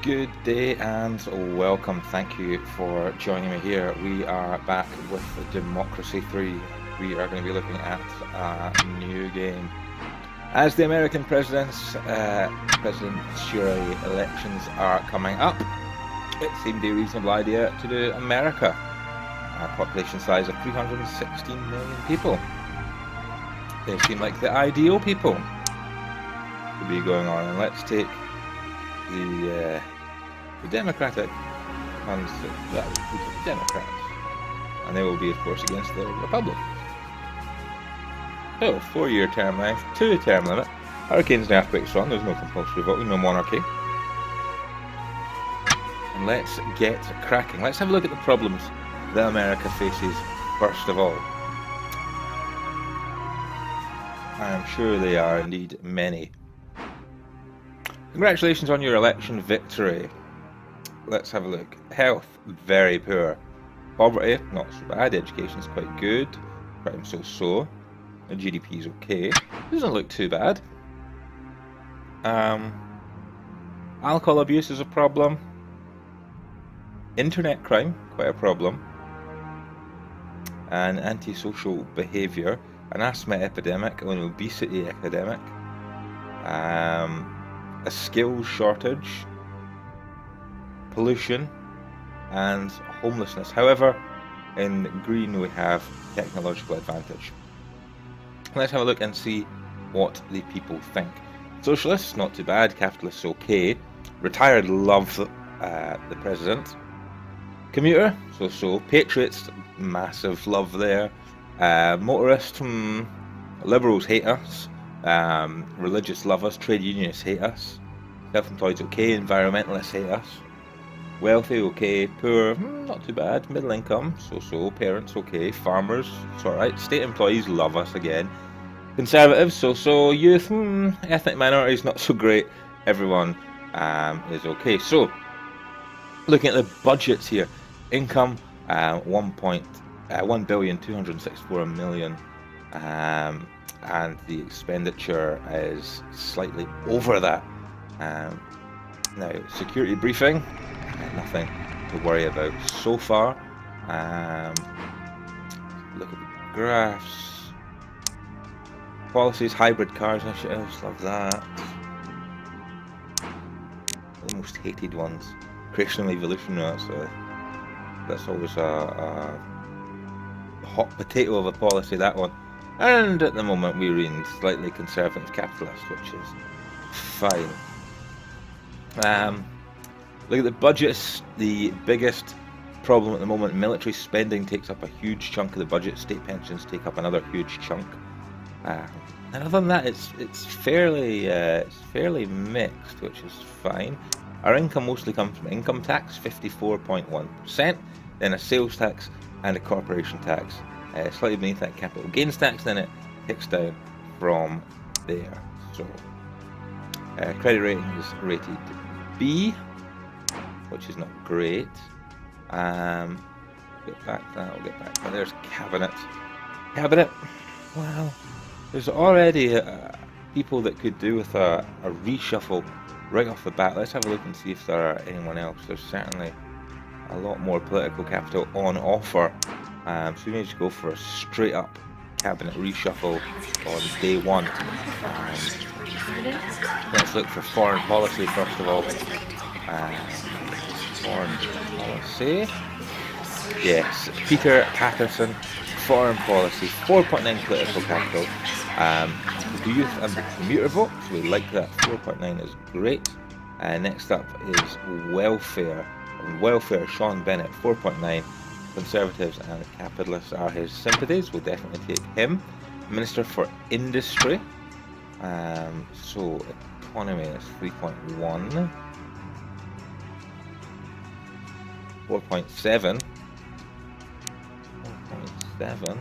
Good day and welcome. Thank you for joining me here. We are back with Democracy 3. We are going to be looking at a new game. As the American presidential elections are coming up, it seemed a reasonable idea to do America. A population size of 316 million people. They seem like the ideal people to be going on. And let's take the Democratic ones, the Democrats, and they will be, of course, against the Republicans. So, 4-year term length, 2-term limit, hurricanes and earthquakes on, there's no compulsory voting, no monarchy. And let's get cracking. Let's have a look at the problems that America faces first of all. I'm sure they are indeed many. Congratulations on your election victory. Let's have a look. Health, very poor. Poverty, not so bad. Education's quite good. Crime, so-so. The GDP's okay. Doesn't look too bad. Alcohol abuse is a problem. Internet crime, quite a problem. An antisocial behaviour. An asthma epidemic. An obesity epidemic. A skills shortage. Pollution and homelessness. However, in green we have technological advantage. Let's have a look and see what the people think. Socialists, not too bad. Capitalists, okay. Retired, love the president. Commuter, so-so. Patriots, massive love there. Motorists, liberals hate us. Religious love us. Trade unionists hate us. Self-employed's okay. Environmentalists hate us. Wealthy, okay. Poor, not too bad. Middle income, so-so. Parents, okay. Farmers, it's alright. State employees love us again. Conservatives, so-so. Youth, ethnic minorities, not so great. Everyone is okay. So, looking at the budgets here. Income, 1,264,000,000. And the expenditure is slightly over that. Now, security briefing. Nothing to worry about so far. Look at the graphs. Policies, hybrid cars initiatives, love that. The most hated ones. Creation and evolution, that's always a hot potato of a policy, that one. And at the moment we're in slightly conservative capitalist, which is fine. Look at the budgets. The biggest problem at the moment, military spending takes up a huge chunk of the budget. State pensions take up another huge chunk. And other than that, it's fairly mixed, which is fine. Our income mostly comes from income tax, 54.1%, then a sales tax and a corporation tax, slightly beneath that capital gains tax. Then it ticks down from there. So credit rating is rated B, which is not great. Get back to that. I'll get back to that. There's cabinet. Well, there's already people that could do with a reshuffle right off the bat. Let's have a look and see if there are anyone else. There's certainly a lot more political capital on offer. So we need to go for a straight up cabinet reshuffle on day one. Let's look for foreign policy first of all. Foreign policy. Yes, Peter Patterson, foreign policy, 4.9 political capital. The youth and the commuter vote, so we like that. 4.9 is great. Next up is welfare. Welfare, Sean Bennett, 4.9. Conservatives and capitalists are his sympathies. We'll definitely take him. Minister for Industry. So economy is 3.1. 4.7. 4.7.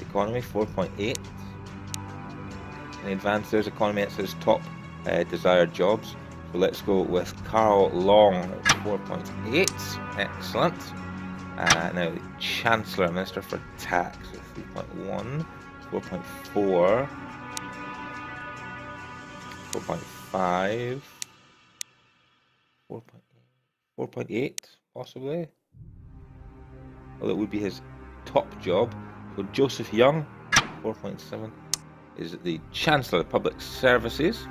Economy 4.8. In advance, there's economy. It says top desired jobs. So let's go with Carl Long, 4.8. Excellent. Now the Chancellor, Minister for Tax, 3.1. 4.4. 4.5, 4.8 possibly. Well, it would be his top job. So Joseph Young, 4.7, is the Chancellor of Public Services.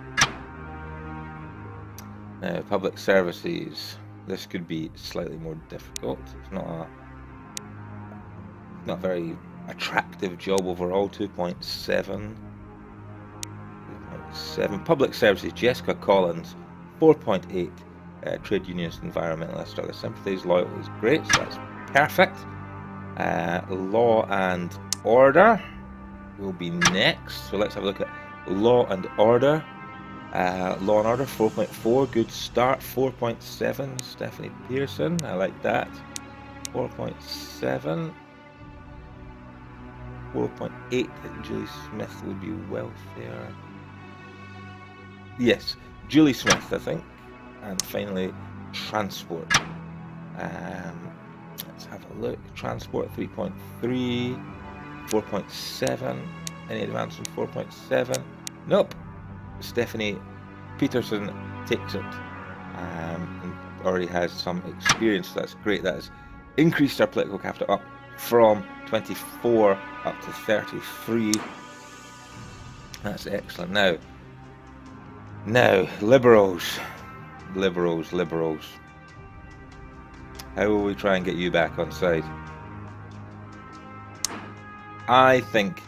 Now, public services, this could be slightly more difficult. It's not a very attractive job overall. 2.7. Public services, Jessica Collins, 4.8. Trade unionist, environmentalist, other sympathies, loyalty is great, so that's perfect. Law and order will be next. So let's have a look at law and order. Law and order, 4.4, good start. 4.7, Stephanie Pearson, I like that. 4.7. 4.8, Julie Smith would be welfare. Yes, Julie Smith, I think. And finally, transport. Let's have a look. Transport, 3.3. 4.7. Any advance on 4.7? Nope. Stephanie Peterson takes it. And already has some experience. So that's great. That has increased our political capital up from 24 up to 33. That's excellent. Now, liberals. How will we try and get you back on side? I think,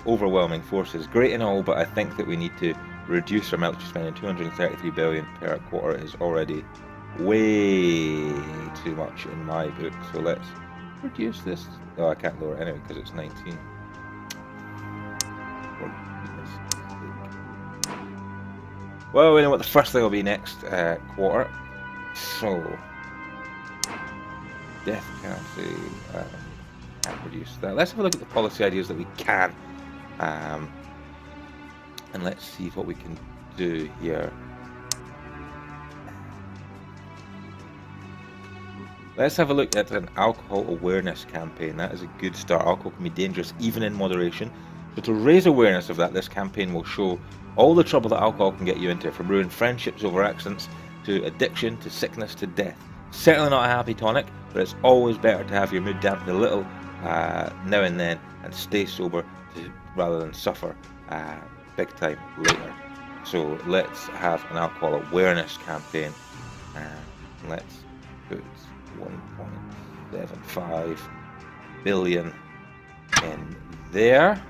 overwhelming forces, great and all, but I think that we need to reduce our military spending. 233 billion per quarter is already way too much in my book. So let's reduce this. Oh, I can't lower it anyway because it's 19. Well, we know what the first thing will be next quarter. So, death penalty. Can't reduce that. Let's have a look at the policy ideas that we can. And let's see what we can do here. Let's have a look at an alcohol awareness campaign. That is a good start. Alcohol can be dangerous even in moderation. So to raise awareness of that, this campaign will show all the trouble that alcohol can get you into, from ruined friendships over accidents, to addiction, to sickness, to death. Certainly not a happy tonic, but it's always better to have your mood dampened a little now and then and stay sober rather than suffer big time later. So let's have an alcohol awareness campaign. Let's put 1.75 billion in there.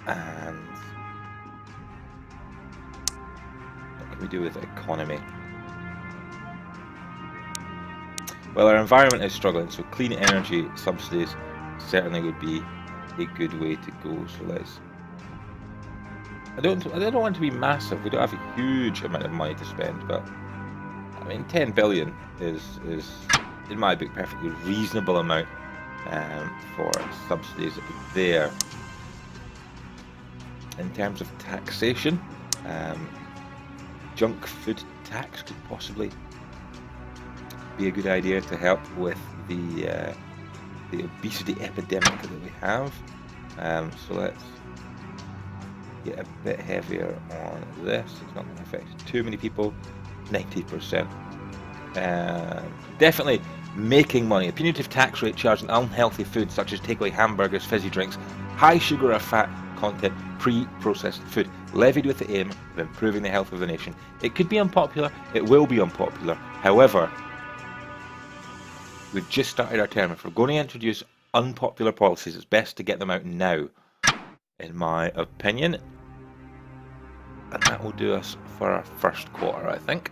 And what can we do with the economy? Well, our environment is struggling, so clean energy subsidies certainly would be a good way to go. So let's. I don't want it to be massive. We don't have a huge amount of money to spend, but I mean, 10 billion is in my book perfectly reasonable amount for subsidies there. In terms of taxation, junk food tax could possibly be a good idea to help with the obesity epidemic that we have. So let's get a bit heavier on this. It's not going to affect too many people. 90%. Definitely making money. A punitive tax rate charged on unhealthy foods such as takeaway hamburgers, fizzy drinks, high sugar or fat content, pre-processed food, levied with the aim of improving the health of the nation. It could be unpopular, it will be unpopular. However, we've just started our term. If we're going to introduce unpopular policies, it's best to get them out now, in my opinion. And that will do us for our first quarter, I think.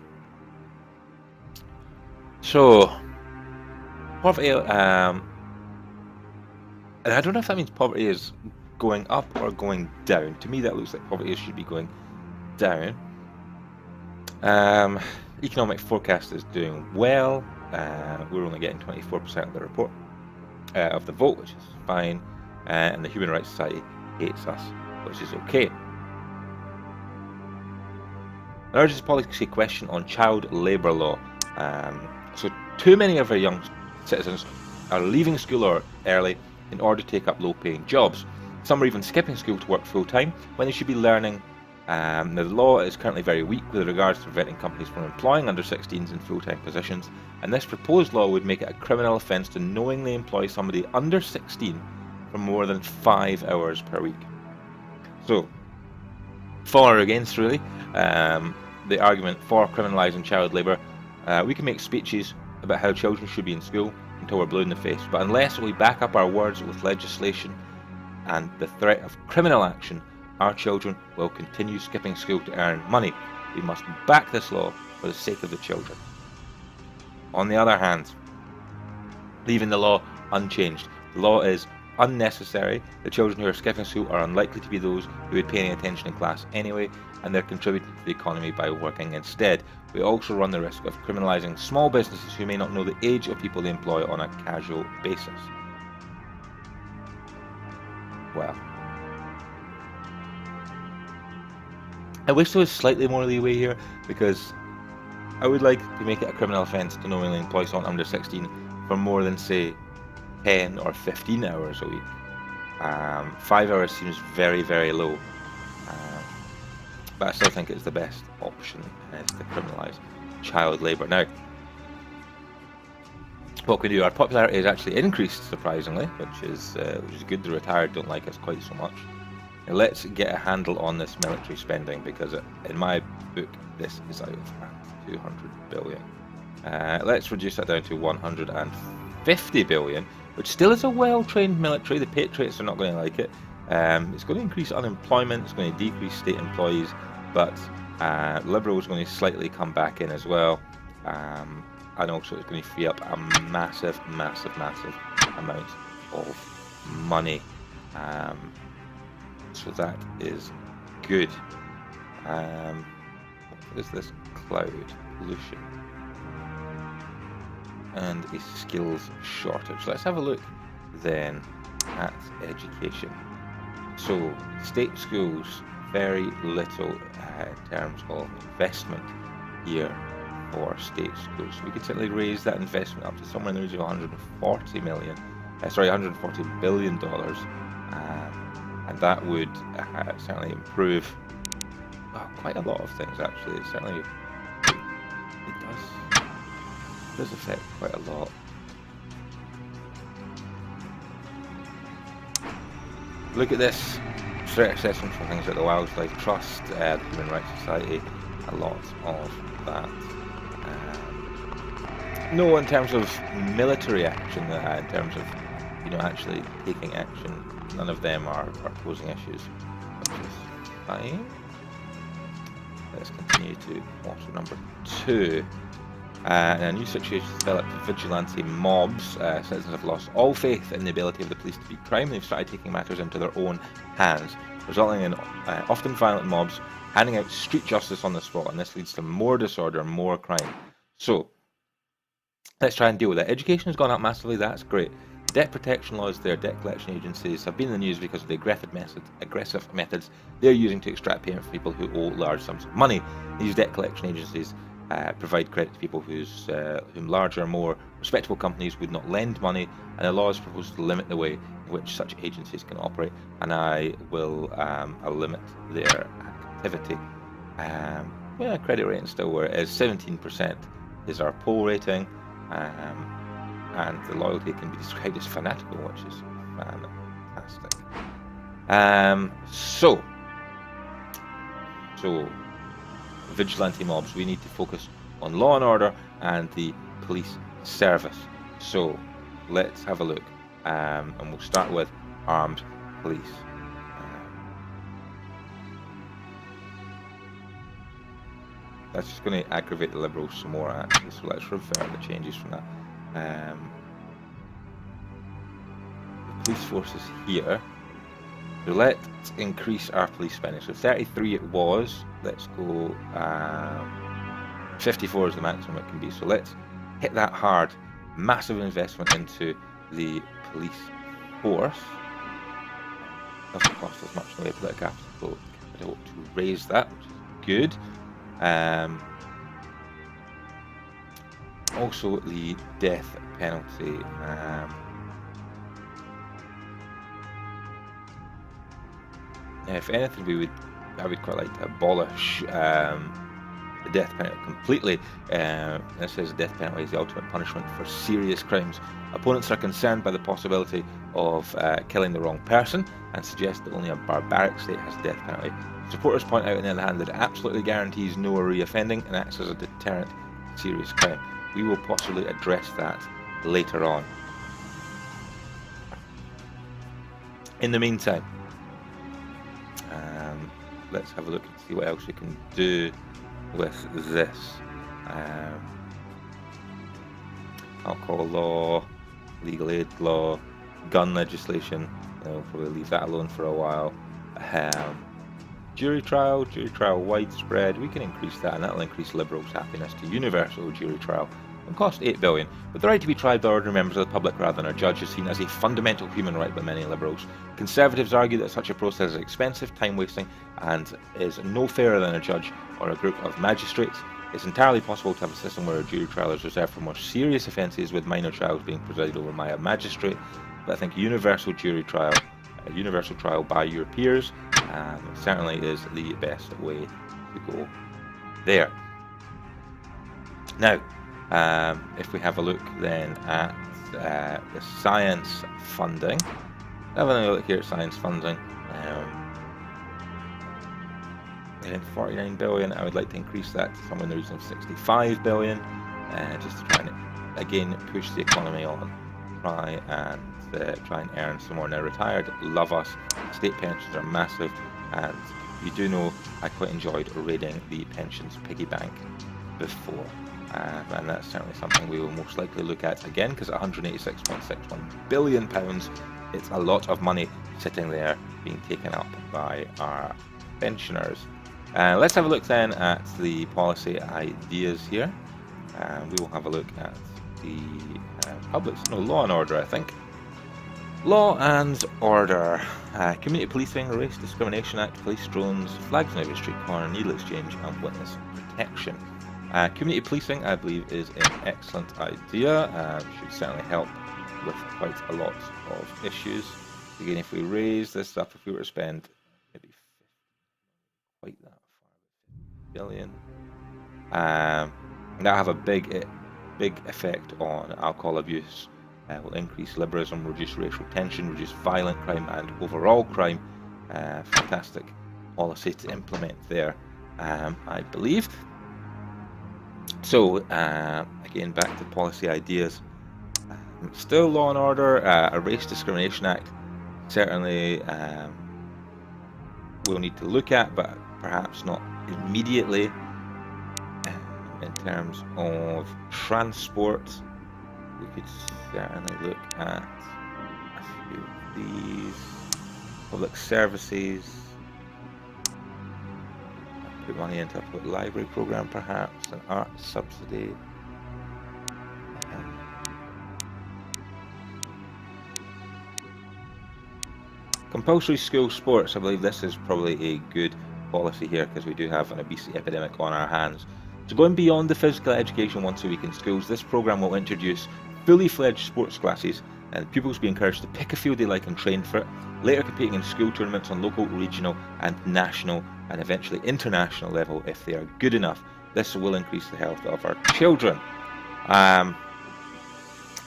So, poverty, and I don't know if that means poverty is going up or going down. To me, that looks like poverty should be going down. Economic forecast is doing well. We're only getting 24% of the report of the vote, which is fine. And the Human Rights Society hates us, which is okay. An urgent policy question on child labour law. So too many of our young citizens are leaving school early in order to take up low-paying jobs. Some are even skipping school to work full-time when they should be learning. Now, the law is currently very weak with regards to preventing companies from employing under 16s in full-time positions, and this proposed law would make it a criminal offence to knowingly employ somebody under 16 for more than 5 hours per week. So, for or against, really, the argument for criminalising child labour, we can make speeches about how children should be in school until we're blue in the face, but unless we back up our words with legislation and the threat of criminal action, our children will continue skipping school to earn money. We must back this law for the sake of the children. On the other hand, leaving the law unchanged. The law is unnecessary. The children who are skipping school are unlikely to be those who would pay any attention in class anyway, and they're contributing to the economy by working instead. We also run the risk of criminalising small businesses who may not know the age of people they employ on a casual basis. Well, I wish there was slightly more leeway here, because I would like to make it a criminal offence to knowingly employ someone under 16 for more than, say, 10 or 15 hours a week. 5 hours seems very, very low, but I still think it's the best option is to criminalise child labour. Now, what can we do? Our popularity has actually increased, surprisingly, which is good. The retired don't like us quite so much. Now, let's get a handle on this military spending, because in my book this is out of hand. 200 billion. Let's reduce that down to 150 billion, which still is a well-trained military. The Patriots are not going to like it. It's going to increase unemployment, it's going to decrease state employees, but Liberals are going to slightly come back in as well. And also it's going to free up a massive amount of money. So that is good. What is this? Cloud pollution and a skills shortage. Let's have a look then at education. So state schools, very little in terms of investment here for state schools. We could certainly raise that investment up to somewhere in the region of 140 billion dollars, and that would certainly improve quite a lot of things. Actually, it certainly does affect quite a lot. Look at this threat assessment for things like the Wildlife Trust, the Human Rights Society, a lot of that. No, in terms of military action, in terms of actually taking action, none of them are posing issues, which is fine. Let's continue to water number 2. In a new situation developed vigilante mobs. Citizens have lost all faith in the ability of the police to beat crime. They've started taking matters into their own hands, resulting in often violent mobs handing out street justice on the spot, and this leads to more disorder, more crime. So, let's try and deal with that. Education has gone up massively, that's great. Debt protection laws, their debt collection agencies have been in the news because of the aggressive methods they're using to extract payment from people who owe large sums of money. These debt collection agencies provide credit to people whom larger, more respectable companies would not lend money, and the law is proposed to limit the way in which such agencies can operate, and I will limit their activity. Credit rating still where it is. 17% is our poll rating, and the loyalty can be described as fanatical, which is fantastic. So vigilante mobs, we need to focus on law and order and the police service. So let's have a look, and we'll start with armed police. That's just going to aggravate the Liberals some more, actually, so let's revert the changes from that. The police forces here. So let's increase our police spending. So 33 it was. Let's go 54 is the maximum it can be. So let's hit that hard. Massive investment into the police force. Doesn't cost as much in the way of political capital to raise that, which is good. Also the death penalty. if anything, I would quite like to abolish the death penalty completely. This says the death penalty is the ultimate punishment for serious crimes. Opponents are concerned by the possibility of killing the wrong person and suggest that only a barbaric state has a death penalty. Supporters point out, on the other hand, that it absolutely guarantees no reoffending and acts as a deterrent to serious crime. We will possibly address that later on. In the meantime, let's have a look and see what else we can do with this. Alcohol law, legal aid law, gun legislation, we'll probably leave that alone for a while. Jury trial widespread, we can increase that, and that'll increase Liberals' happiness to universal jury trial. It'll cost $8 billion, but the right to be tried by ordinary members of the public rather than a judge is seen as a fundamental human right by many Liberals. Conservatives argue that such a process is expensive, time-wasting, and is no fairer than a judge or a group of magistrates. It's entirely possible to have a system where a jury trial is reserved for more serious offences, with minor trials being presided over by a magistrate. But I think universal jury trial, universal trial by your peers, certainly is the best way to go there. Now, if we have a look then at the science funding, having a look here at science funding, and 49 billion, I would like to increase that to somewhere in the region of 65 billion, just to try and again push the economy on, try and earn some more. Now, retired love us, state pensions are massive, and you do know I quite enjoyed raiding the pensions piggy bank before. And that's certainly something we will most likely look at again, because at £186.61 billion, it's a lot of money sitting there being taken up by our pensioners. Let's have a look then at the policy ideas here. We will have a look at the law and order, I think. Law and order. Community policing, Race Discrimination Act, police drones, flags on every street corner, needle exchange, and witness protection. Community policing, I believe, is an excellent idea. Should certainly help with quite a lot of issues. Again, if we raise this up, if we were to spend maybe quite that far, billion, that'll have a big effect on alcohol abuse. Will increase liberalism, reduce racial tension, reduce violent crime and overall crime. Fantastic policy to implement there, I believe. So, again, back to policy ideas. Still law and order, a Race Discrimination Act, certainly we'll need to look at, but perhaps not immediately. In terms of transport, we could certainly look at a few of these. Public services, put money into a public library program, perhaps an art subsidy. Compulsory school sports, I believe this is probably a good policy here, because we do have an obesity epidemic on our hands. So going beyond the physical education once a week in schools, this program will introduce fully fledged sports classes, and pupils will be encouraged to pick a field they like and train for it, later competing in school tournaments on local, regional and national and eventually international level if they are good enough. This will increase the health of our children. I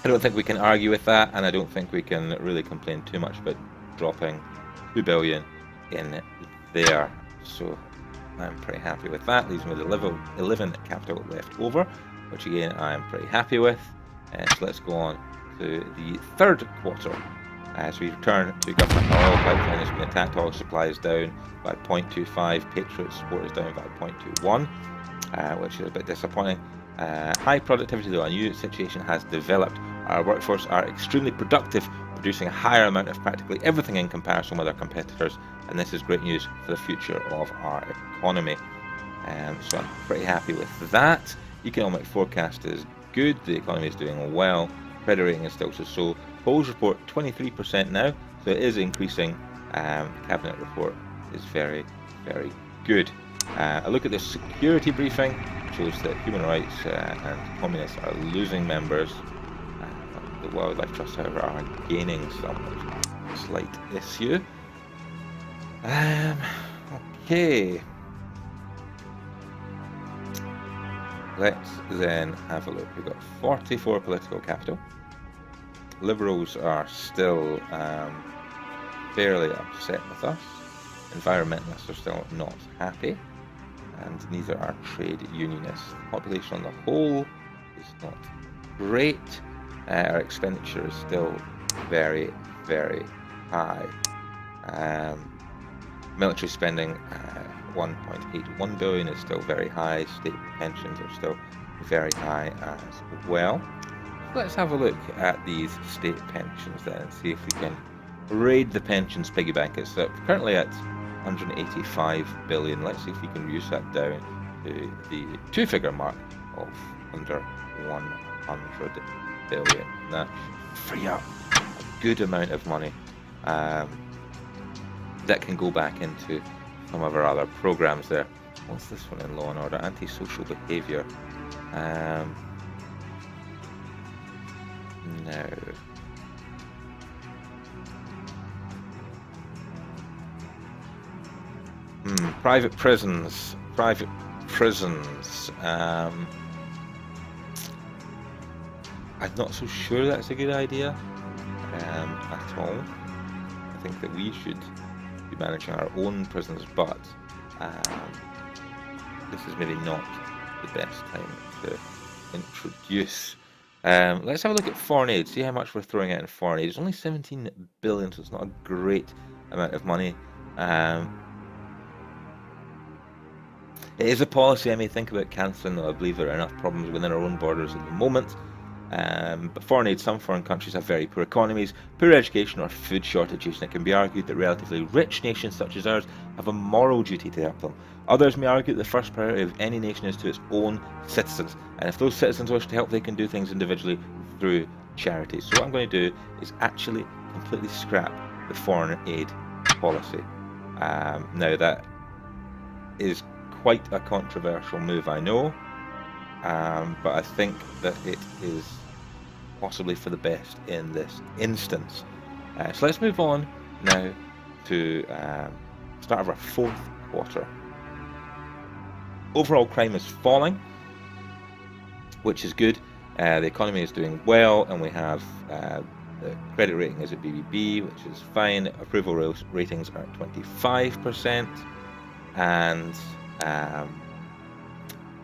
don't think we can argue with that, and I don't think we can really complain too much about dropping $2 billion in there. So I'm pretty happy with that. Leaves me with 11 capital left over, which again I'm pretty happy with. So let's go on to the third quarter. As we return to government, oil pipeline has been attacked, oil supply is down by 0.25, Patriot support is down by 0.21, which is a bit disappointing. High productivity, though, a new situation has developed. Our workforce are extremely productive, producing a higher amount of practically everything in comparison with our competitors, and this is great news for the future of our economy. So I'm pretty happy with that. Economic forecast is good, the economy is doing well, credit rating is still so. Polls report 23% now, so it is increasing. Cabinet report is very, very good. A look at the security briefing shows that human rights and communists are losing members. The Wildlife Trust, however, are gaining some, slight issue. Okay. Let's then have a look. We've got 44 political capital. Liberals are still fairly upset with us. Environmentalists are still not happy, and neither are trade unionists. The population on the whole is not great. Our expenditure is still very, very high. Military spending, 1.81 billion is still very high. State pensions are still very high as well. Let's have a look at these state pensions then and see if we can raid the pensions piggy bank. It's currently at 185 billion. Let's see if we can reduce that down to the two-figure mark of under 100 billion. That should free up a good amount of money that can go back into some of our other programs there. What's this one in Law and Order? Antisocial behaviour. No. Private prisons. Private prisons. I'm not so sure that's a good idea at all. I think that we should be managing our own prisons, but this is maybe not the best time to introduce. Let's have a look at foreign aid, see how much we're throwing out in foreign aid. It's only 17 billion, so it's not a great amount of money. It is a policy I may think about cancelling, though I believe there are enough problems within our own borders at the moment. But foreign aid, some foreign countries have very poor economies, poor education or food shortages, and it can be argued that relatively rich nations such as ours have a moral duty to help them. Others may argue that the first priority of any nation is to its own citizens, and if those citizens wish to help, they can do things individually through charities. So what I'm going to do is actually completely scrap the foreign aid policy. Now that is quite a controversial move, I know, but I think that it is possibly for the best in this instance. So let's move on now to start of our fourth quarter. Overall crime is falling, which is good. The economy is doing well, and we have the credit rating is at BBB, which is fine. Approval ratings are at 25%, and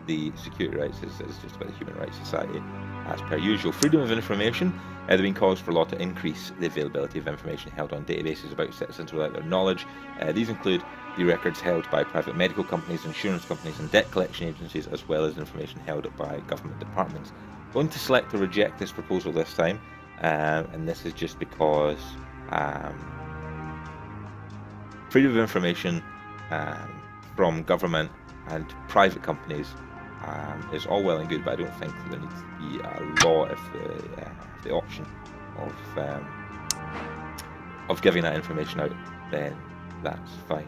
the security rights is just about the Human Rights Society as per usual. Freedom of information. There have been calls for law to increase the availability of information held on databases about citizens without their knowledge. These include the records held by private medical companies, insurance companies and debt collection agencies, as well as information held by government departments. I'm going to select to reject this proposal this time, and this is just because freedom of information from government and private companies is all well and good, but I don't think there needs to be a law if the option of giving that information out, then that's fine.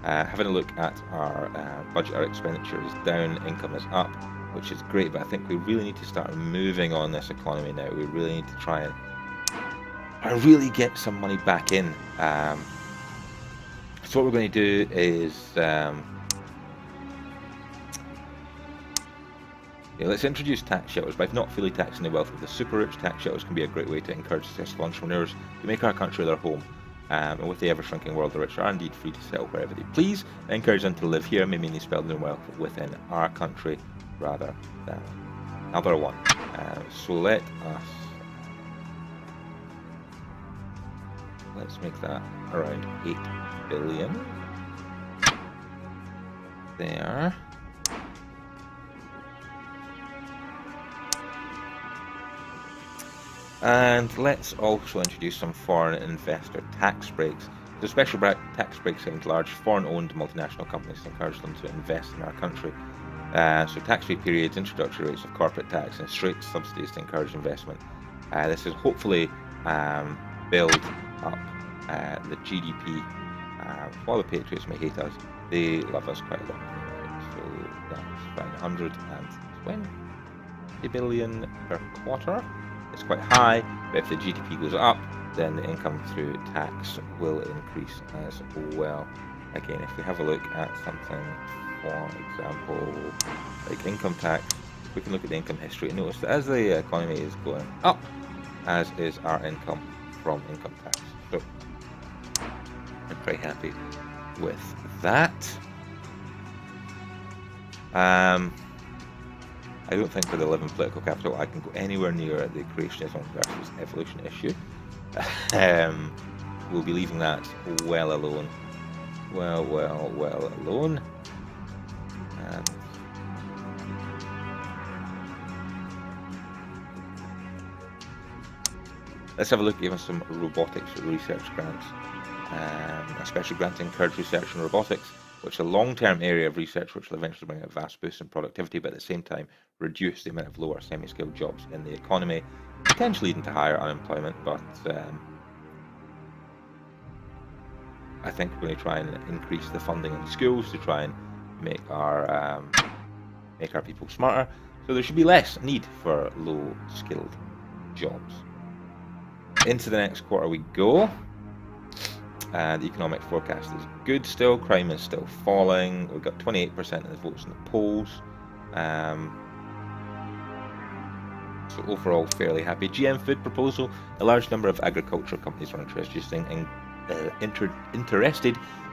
Having a look at our budget, our expenditure is down, income is up, which is great, but I think we really need to start moving on this economy now. We really need to try and really get some money back in. So what we're going to do is let's introduce tax shelters. By not fully taxing the wealth of the super rich, tax shelters can be a great way to encourage successful entrepreneurs to make our country their home. And with the ever-shrinking world, the rich are indeed free to settle wherever they please. I encourage them to live here, may mean they spend their wealth within our country rather than another one. So let's make that around 8 billion. There. And let's also introduce some foreign investor tax breaks. The special tax breaks aimed at large foreign-owned multinational companies to encourage them to invest in our country. So tax-free periods, introductory rates of corporate tax, and straight subsidies to encourage investment. This is hopefully build up the GDP. While the Patriots may hate us, they love us quite a lot. So that's fine. 120 billion per quarter. It's quite high, but if the GDP goes up, then the income through tax will increase as well. again, if we have a look at something, for example, like income tax, we can look at the income history and notice that as the economy is going up, as is our income from income tax. So I'm pretty happy with that. I don't think with 11 political capital I can go anywhere near the creationism versus evolution issue. We'll be leaving that well alone. Well alone. Let's have a look at even some robotics research grants. A special grant to encourage research in robotics, which is a long-term area of research which will eventually bring a vast boost in productivity, but at the same time reduce the amount of lower semi-skilled jobs in the economy, potentially leading to higher unemployment. But I think we're going to try and increase the funding in schools to try and make our people smarter. So there should be less need for low-skilled jobs. Into the next quarter we go. The economic forecast is good still. Crime is still falling. We've got 28% of the votes in the polls. So overall, fairly happy. GM food proposal. A large number of agricultural companies are interested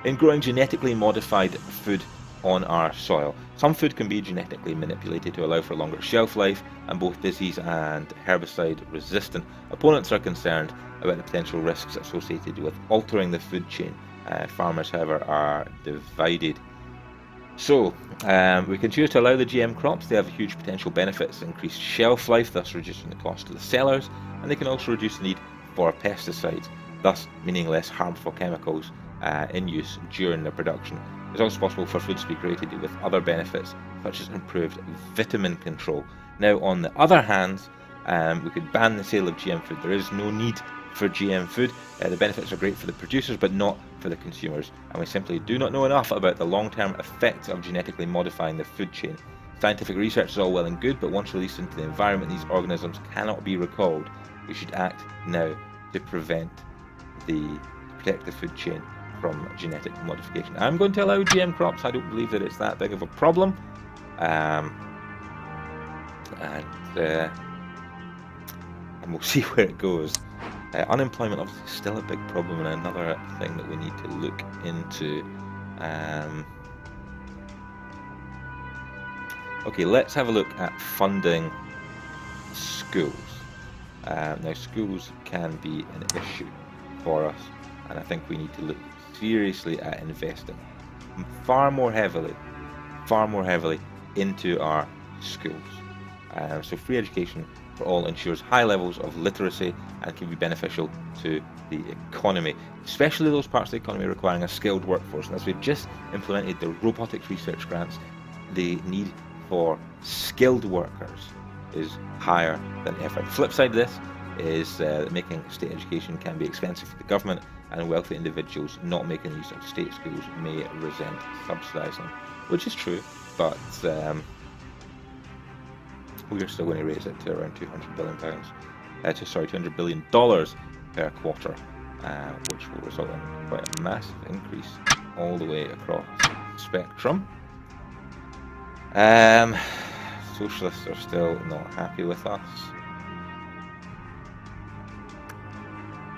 in growing genetically modified food on our soil. Some food can be genetically manipulated to allow for longer shelf life and both disease and herbicide resistant. Opponents are concerned about the potential risks associated with altering the food chain. Farmers, however, are divided. So, we can choose to allow the GM crops. They have huge potential benefits, increased shelf life, thus reducing the cost to the sellers, and they can also reduce the need for pesticides, thus meaning less harmful chemicals in use during their production. It's also possible for foods to be created with other benefits, such as improved vitamin control. Now, on the other hand, we could ban the sale of GM food. There is no need for GM food. The benefits are great for the producers, but not for the consumers. And we simply do not know enough about the long-term effects of genetically modifying the food chain. Scientific research is all well and good, but once released into the environment, these organisms cannot be recalled. We should act now to protect the food chain from genetic modification. I'm going to allow GM crops. I don't believe that it's that big of a problem. And we'll see where it goes. Unemployment obviously is still a big problem and another thing that we need to look into. Okay, let's have a look at funding schools. Now, schools can be an issue for us, and I think we need to look seriously at investing far more heavily into our schools. So free education for all ensures high levels of literacy and can be beneficial to the economy, especially those parts of the economy requiring a skilled workforce. And as we've just implemented the robotics research grants, the need for skilled workers is higher than ever. The flip side of this is that making state education can be expensive for the government, and wealthy individuals not making use of state schools may resent subsidising, which is true, but we are still going to raise it to around £200 billion per quarter, which will result in quite a massive increase all the way across the spectrum. Socialists are still not happy with us,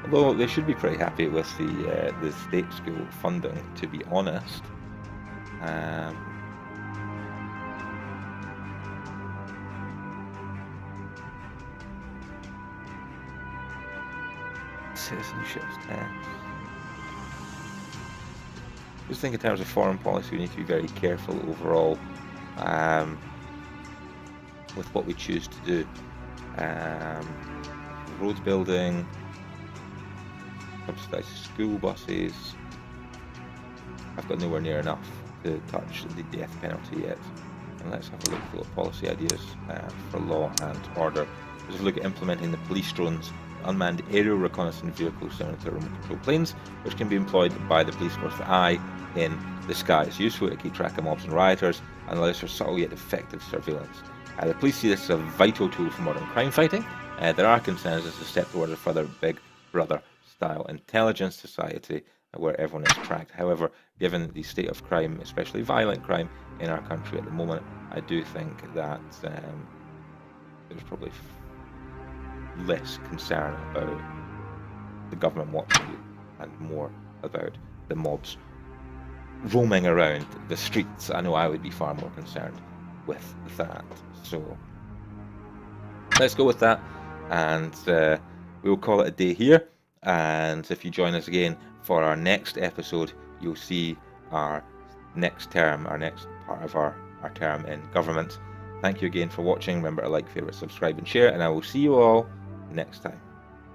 although they should be pretty happy with the state school funding, to be honest. Citizenship tax. Just think in terms of foreign policy, we need to be very careful overall with what we choose to do. Road building, subsidised school buses. I've got nowhere near enough to touch the death penalty yet. And let's have a look at policy ideas for law and order. Let's have a look at implementing the police drones, unmanned aerial reconnaissance vehicles similar to remote control planes, which can be employed by the police force for eye in the sky. It's useful to keep track of mobs and rioters and allows for subtle yet effective surveillance. The police see this as a vital tool for modern crime fighting. There are concerns as a step towards a further Big Brother style intelligence society, where everyone is tracked. However, given the state of crime, especially violent crime in our country at the moment, I do think that there's probably less concern about the government watching you and more about the mobs roaming around the streets. I know I would be far more concerned with that. So let's go with that, and we'll call it a day here. And if you join us again for our next episode, you'll see our next term, our next part of our term in government. Thank you again for watching. Remember to like, favorite, subscribe, and share, and I will see you all next time.